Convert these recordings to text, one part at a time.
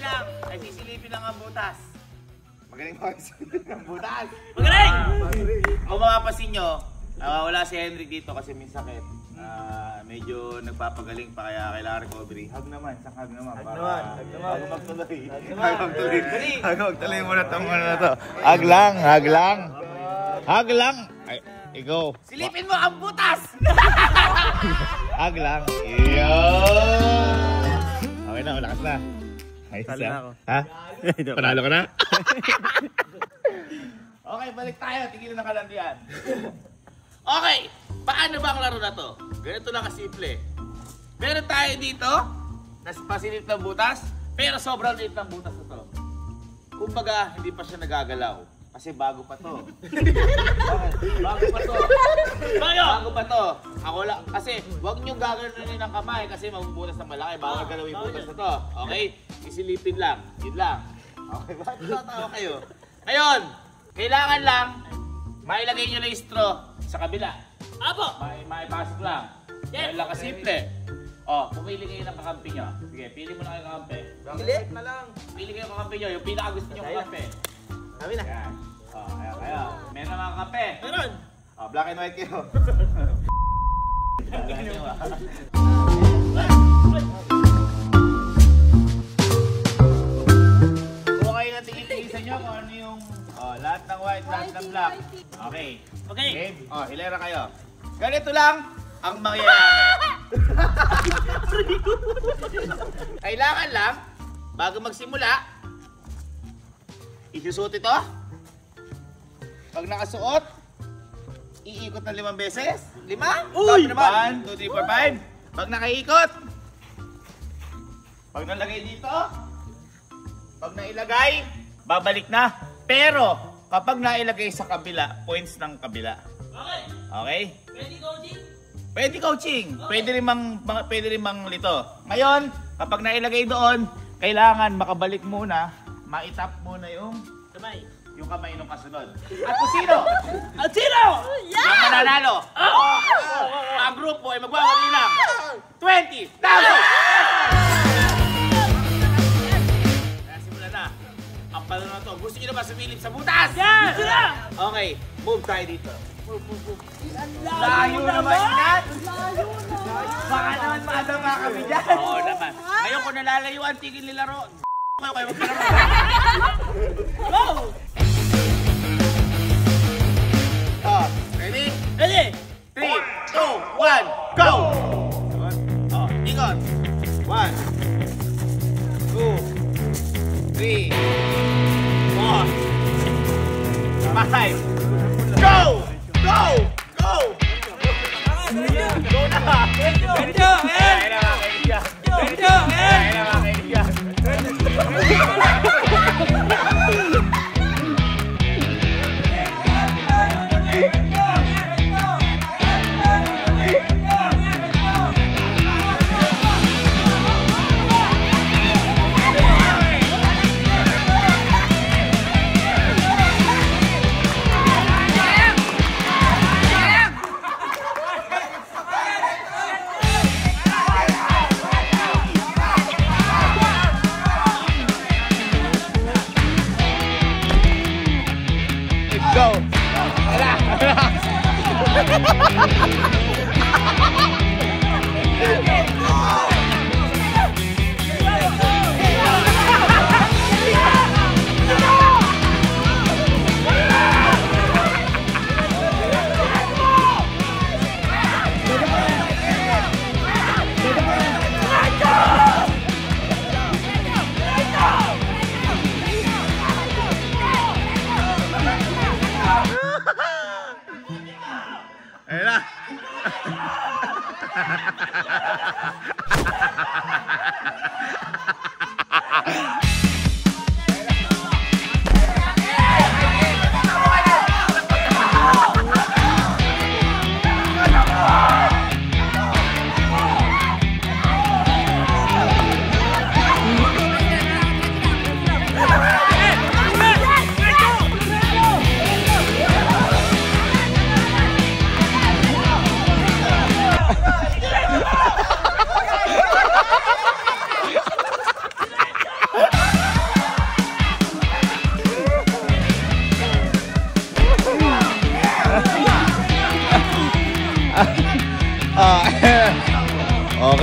lang. Ay sisilipin lang ang butas. Magaling mo sisilipin ang butas. Magaling! Kung mapapansin nyo, wala si Henry dito kasi may sakit. Medyo nagpapagaling pa kaya kailangan recovery. Hug naman, isang hug naman. Bago magtuloy. Bago magtuloy muna itong ano na to. Hug lang, hug lang. Hug lang. Ay, ikaw. Silipin mo ang butas! Hug lang. Iyon! Okay na, malakas na. Talo na ako. Ha? Panalo ka na? Okay, balik tayo. Tigilan ng kalandian. Okay, paano ba ang laro na to? Ganito lang kasimple. Meron tayo dito, pasilip ng butas, pero sobrang liit ng butas na to. Kumbaga, hindi pa siya nagagalaw. Kasi bago pa to. Okay, bago pa to. Bago pa to. Ako lang, kasi huwag nyo gagawin ng kamay kasi mabubutas ng malaki. Bawal galawin butas na to. Okay? Isilipin lang. Yun lang. Okay, bakit tatawa kayo? Ngayon, kailangan lang mailagay nyo na yung straw sa kabila. Apo! Maipasok lang. Yan lang kasimple. O, pumili kayo ng kakampi nyo. Sige, pili mo na kayo kakampi. Pili na lang. Pili kayo kakampi nyo, yung pinakagusto nyo kakampi. Kami na. Yan. O, kaya. Meron na mga kakampi. Meron! O, black and white kayo. Kung kayo natingin-tingin nyo kung ano yung lahat ng white, lahat ng black. Okay. Okay. Game. O, hilera kayo. Ganito lang ang mangyayari. Kailangan lang, bago magsimula, isusuot ito. Pag nakasuot, iikot na 5 beses. 5? Uy! 1, 2, 3, 4, 5. Pag nakaikot, pag nalagay dito, pag nailagay, babalik na. Pero, kapag nailagay sa kabila, points ng kabila. Okay. Okay? Ready, coaching? Pwede coaching. Okay. Pwede rin mang lito. Ngayon, kapag nailagay doon, kailangan makabalik muna, maitap muna yung kamay nung kasunod. At kung sino? At sino? Ang mananalo. Ang grupo ay magwawali lang 20,000! Kaya simula na. Ang palo na to. Gusto nyo na ba sumilip sa butas? Yan! Sila! Okay, move tayo dito. Layo naman yan! Layo na! Baka naman maadama kami dyan. Oo naman. Ngayon kung nalalayuan, tigil nilaro. Kayo magkalaro. Go! Ready? Ready! 3, 2, 1, go! Ikot. 1, 2, 3, 4, 5, go! Go! Go! Go na! Medyo!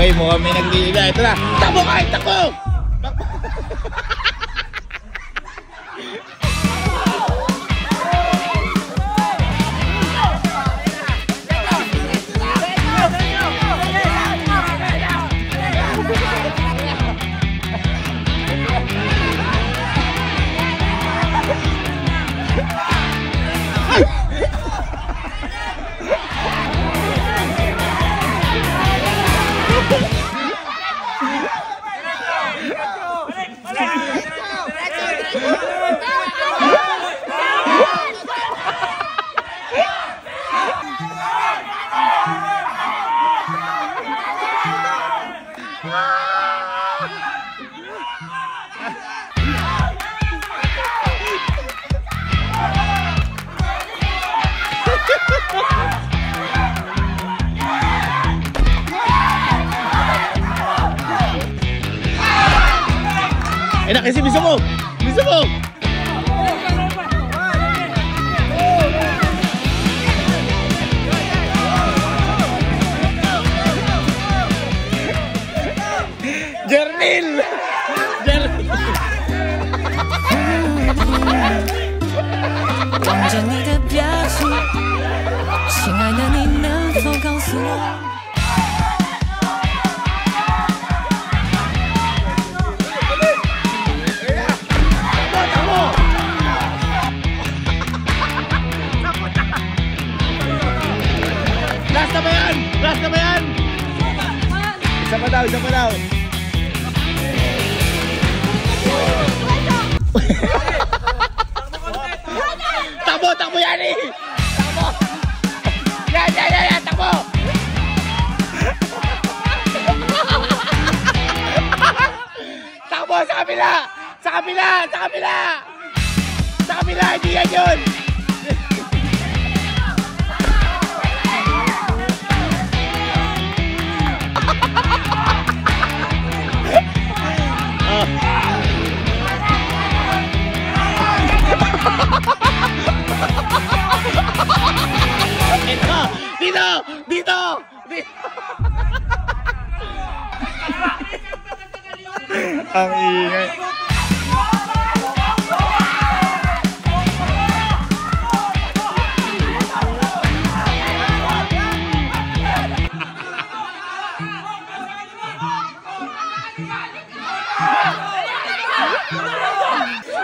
Okay, mukhang may nagliliga. Ito na. Takbo kayo! Takbo! Enak kasi bisa mo! Bisa mo! Jernil! Jernil! 望着你的表情，亲爱的，你能否告诉我？ Last na ba yan? Last na ba yan? Isa pa daw, isa pa daw. Takbo, takbo yan eh! Takbo! Yan, yan, yan, yan, takbo! Takbo sa kabila! Sa kabila! Sa kabila! Sa kabila, hindi yan yun! Dito! Dito! Ang ingay.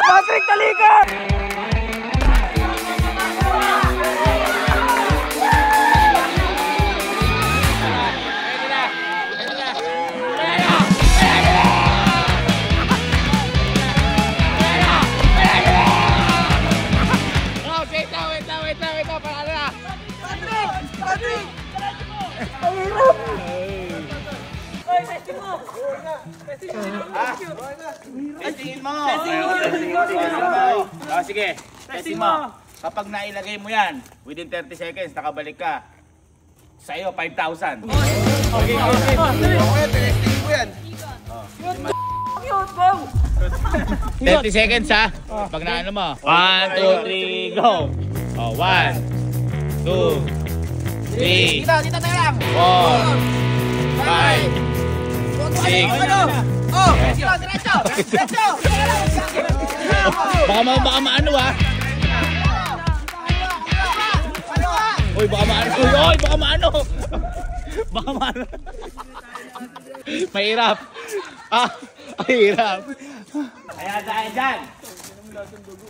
Patrick, talika! Testingin mo! Sige, testing mo. Kapag nailagay mo yan, within 30 seconds, nakabalik ka. Sa'yo, 5,000. Okay, testing ko yan. 30 seconds ha? Pag naano mo. 1, 2, 3, go! Oh, 1, 2, 3, Dito tayo lang. 4, 5, 6, Oh! Diretso! Diretso! Baka maano ha? Uy, baka maano. Uy, baka maano. Baka maano. Mahirap. Ah, mahirap. Kaya dahil dyan,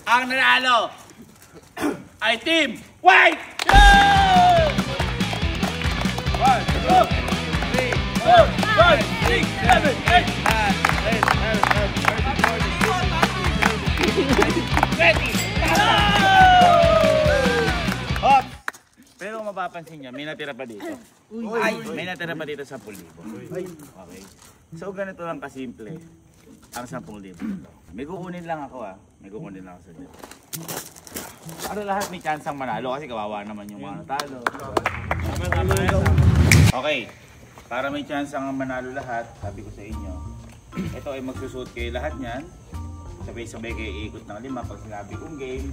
ang nanalo ay Team White! 1, 2, 3, 7, 8, 9, 10, 11, 12. Pero kung mapapansin niya, may natira pa dito. May natira pa dito 10,000. Okay. So ganito lang kasimple ang 10,000. May kukunin lang ako May kukunin lang ako sa dito. Para lahat may chance ang manalo kasi kawawa naman yung mga natalo. Okay. Para may chance ang manalo lahat, sabi ko sa inyo, ito ay magsusuot kayo lahat niyan. Sabay-sabay kayo iikot ng 5 pag sinabi kong game.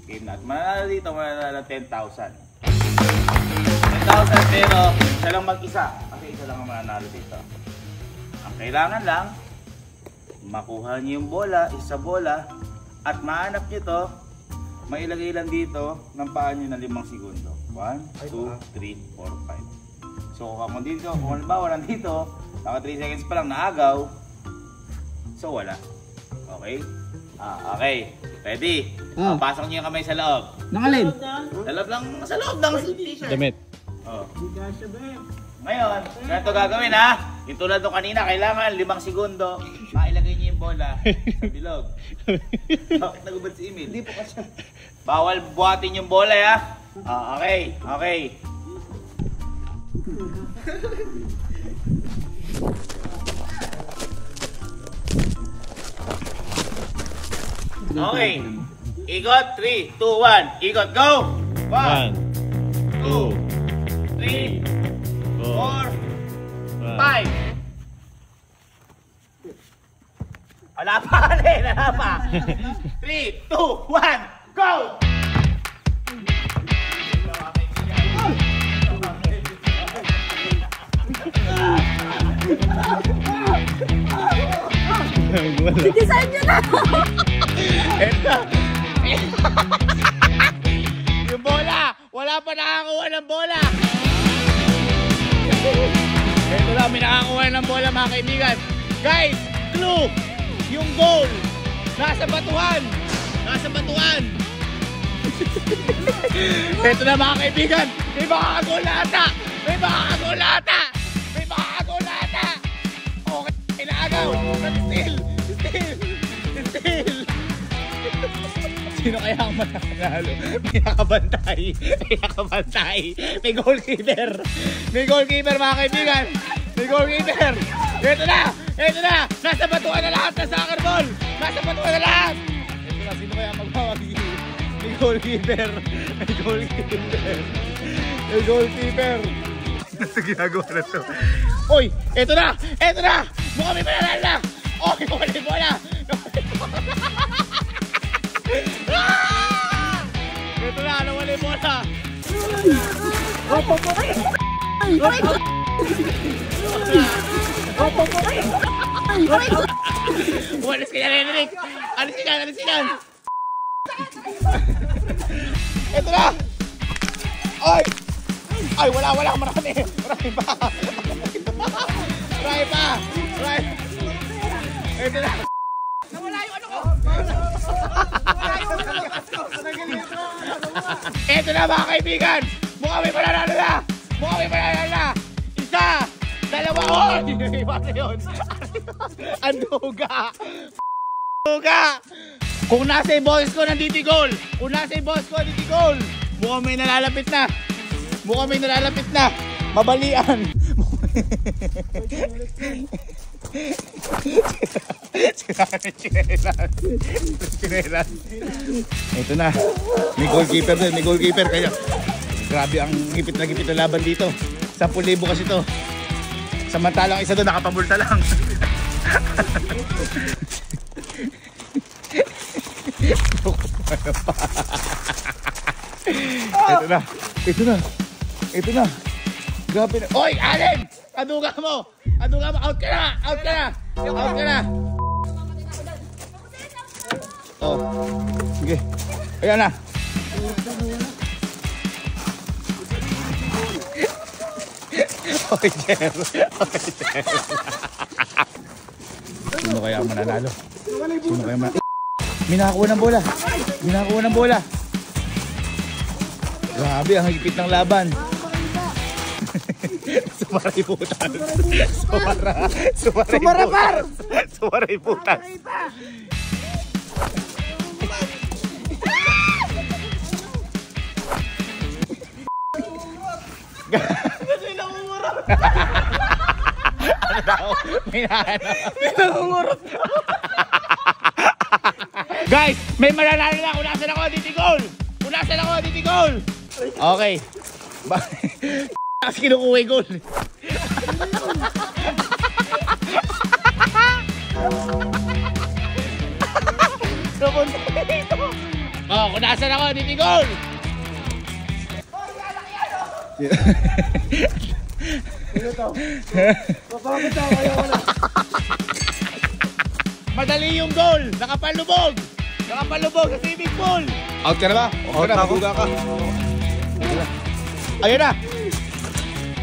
Game na. At manalo dito, manalo 10,000. 10,000 pero siya lang mag-isa. Kasi isa lang ang mananalo dito. Ang kailangan lang, makuha niyo yung bola, isa bola, at mahanap niyo to, mailagay lang dito ng paa niyo na 5 segundo. 1, 2, 3, 4, 5. So kung dito, kung halimbawa nandito, naka 3 seconds pa lang naagaw, so wala. Okay? Okay. Ready? Pasok niyo yung kamay sa loob. Nakalin. Sa loob ng t-shirt. Damit. Oh. Ngayon, ganito gagawin ha. Yung tulad nung kanina, kailangan 5 segundo. Mailagay niyo yung bola sa bilog. Bakit nagubad si Emil? Hindi po kasi. Bawal buhatin yung bola ha. Okay, okay. Okay. Ikot, 3, 2, 1. Ikot, go! 1, 2, 3, 4, 5. Wala pa, alin, wala pa. 3, 2, 1, go! Design nyo na! Eto. Yung bola! Wala pa nakakuha ng bola! Eto lang, may nakakuha ng bola mga kaibigan. Guys, clue! Yung goal! Nasa batuhan! Nasa batuhan! Eto na mga kaibigan! May makakagol na ata! May makakagol na ata! May makakagol na ata! Okay, inaagaw! Still! Sino kaya ang mananalo? May nakabantay. May nakabantay. May goalkeeper. May goalkeeper mga kaibigan. May goalkeeper. Ito na! Ito na! Nasa batuan na lahat ng soccer ball! Nasa batuan na lahat! Ito na, sino kaya magmamagi? May goalkeeper. May goalkeeper. May goalkeeper. Ano sa ginagawa na to? Uy! Ito na! Ito na! Mukha may mananalo na! Uy! Wala bola! Ito na, nawala yung bola. Umalis ka yan, Henrik. Alisin yan, alisin yan. Ito na. Ay! Ay, wala. Marami. Marami pa. Marami pa. Ito na. Nawala yung ano ko. Ito na mga kaibigan. Mukha may mananalo na. Isa. Dalawa. Oy! Ano yun? Anduga. Kung nasa yung boss ko nandito goal. Mukhang may nalalapit na. Mabalian. Chinelas. Ito na. May goalkeeper kaya. Grabe ang gipit na laban dito. 10,000 kasi to. Samantalang isa doon nakapamulta lang. Ito na. Grabe na. Oy, Allen! Aduga mo! Out ka na! Oh. Sige. Ayan na. Oy, Jer. Sino kaya ang mananalo? May nakakuha ng bola. Grabe, ang higpit ng laban. Sumaray putas. Sumaray putas. Kasi nangungurot. Ano daw? May nangungurot. Guys, may mananalo na. Unasan ako, titigol. Okay. Kasi kinukuha yung goal. Oh, kunasan ako, titigol. Madali yung goal. Nakapalubog. Nakapalubog sa swimming pool. Out ka na ba? Out na, maguga ka. Ayun na.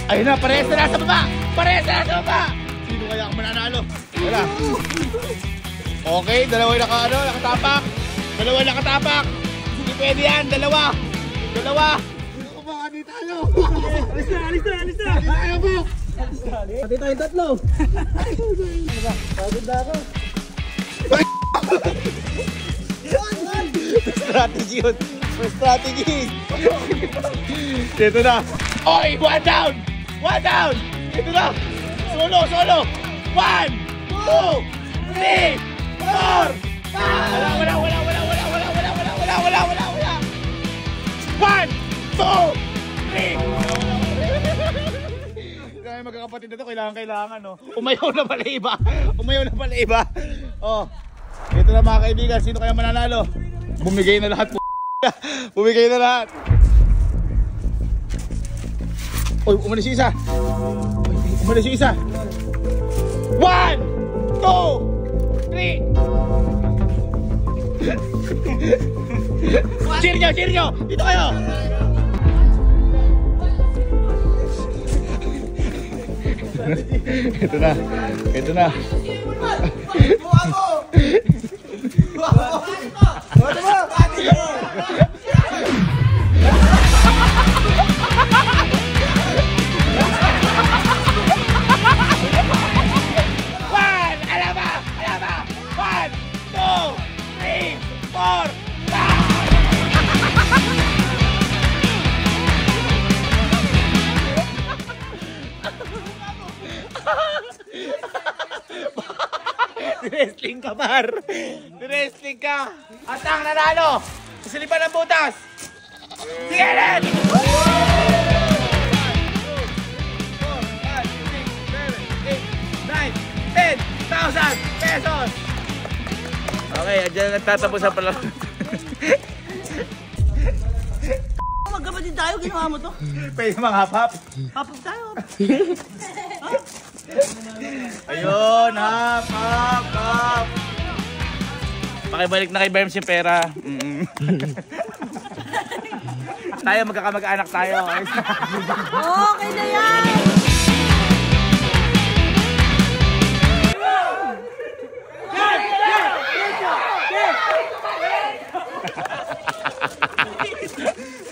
Ayun na, parehas na nasa baba. Parehas na nasa baba. Sino kaya ang mananalo? Ayun na. Okay, dalawa yung nakatapak. Dalawa yung nakatapak. Hindi pwede yan, dalawa. Dalawa. Baka di tayo. Alis na, alis na, alis na. Tayo po. Pati tayong tatlo. Pagod na ako. Strategy yun. Strategy. Ito na. Oy, one down. One down. Ito na. Solo, solo. 1, 2, 3, 4, 5. Wala. 1, 2, 3. Kaya magkakapatid na to, kailangan, no? Umayaw na pala iba. Umayaw na pala iba. Oh. Ito na mga kaibigan, sino kaya mananalo? Bumigay na lahat po. Bumigay na lahat. Uy, umalis yung isa. Umalis yung isa. 1, 2, 3. Cheer nyo, cheer nyo. Dito kayo. Ito na. Ito na. Wrestling ka, Bar. Wrestling ka. At ang nanalo, silipan ng butas. Sige, Red! 1, 2, 3, 4, 5, 6, 7, 8, 9, 10,000 pesos. Okay, andyan nagtatapos ang palaro. Magkapatid tayo, ginawa mo to. Pwede mga hap-hap. Hapag tayo. Ayun, hap. Pakibalik na kay Berms yung pera. Tayo magkakamag-anak tayo. Okay na yan!